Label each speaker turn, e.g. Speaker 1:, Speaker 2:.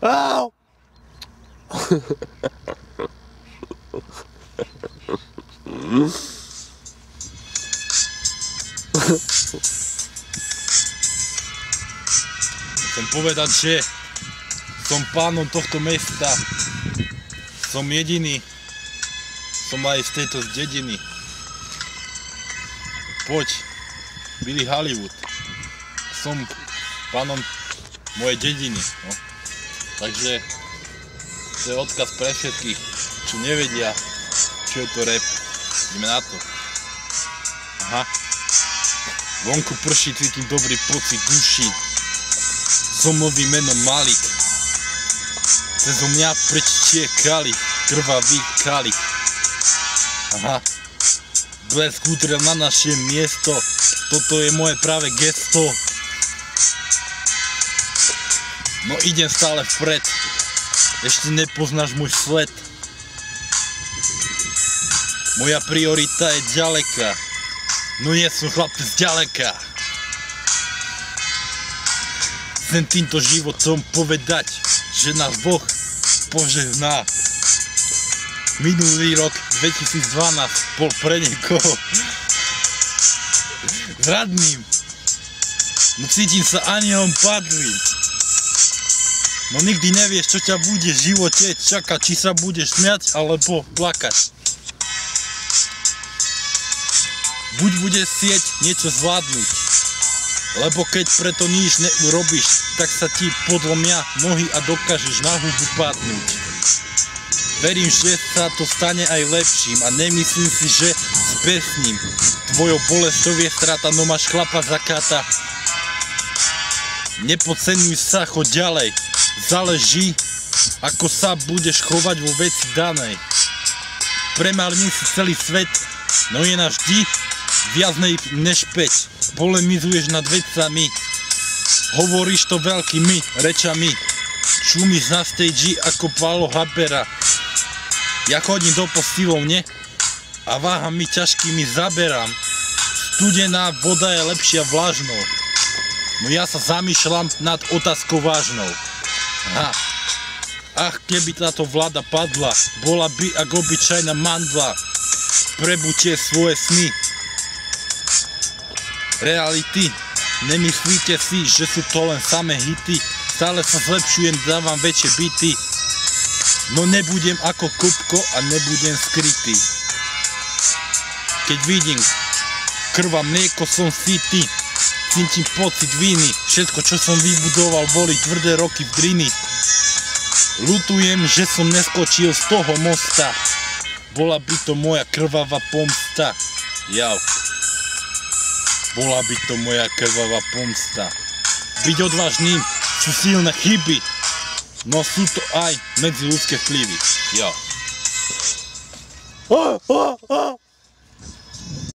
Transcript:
Speaker 1: Au!
Speaker 2: Chcem povedať, že som pánom tohto mesta. Som jediný. Som aj z tejto dediny. Poď, Billy Hollywood. Som pánom mojej dediny. No. Takže to je odkaz pre všetkých, čo nevedia, čo je to rap. Ideme na to. Aha. Vonku prší, cítim dobrý pocit duši. Som nový meno Malik. Cezo mňa prečtie kali, krvavý kali. Aha. Blesk udrel na naše miesto. Toto je moje práve gesto. No idem stále vpred. Ešte nepoznáš môj sled. Moja priorita je ďaleka. No nie som chlapec ďaleka. Chcem týmto životom povedať, že nás Boh požehná. Minulý rok 2012 bol pre niekoho zradným. No cítim sa anielom padlým. No nikdy nevieš, čo ťa bude v živote čakať, či sa budeš smiať alebo plakať. Buď budeš chcieť niečo zvládnuť, lebo keď preto nič neurobíš, tak sa ti podlomia nohy a dokážeš na hubu padnúť. Verím, že sa to stane aj lepším a nemyslím si, že zbesním. Tvojou bolestou je strata, no máš chlapa zakáta. Nepodceňuj sa, choď ďalej. Záleží, ako sa budeš chovať vo veci danej. Premárni si celý svet, no je navždy viac než 5. Polemizuješ nad vecami, hovoríš to veľkými rečami. Šumíš na stage ako Paolo Habera. Ja chodím do posilovne a váhami ťažkými zaberám. Studená voda je lepšia vlažnou. No ja sa zamýšľam nad otázkou vážnou. Aha. Ach, keby táto vláda padla, bola by ako obyčajná mandla. Prebuďte svoje sny. Reality, nemyslíte si, že sú to len samé hity. Stále sa zlepšujem, dávam väčšie byty. No nebudem ako Kupko a nebudem skrytý. Keď vidím krv a mlieko, som sytý. Cítim pocit viny. Všetko, čo som vybudoval, boli tvrdé roky v driny. Ľutujem, že som neskočil z toho mosta. Bola by to moja krvavá pomsta. Jau. Bola by to moja krvavá pomsta. Byť odvážnym sú silné chyby. No sú to aj medziľudské vplyvy. Jo.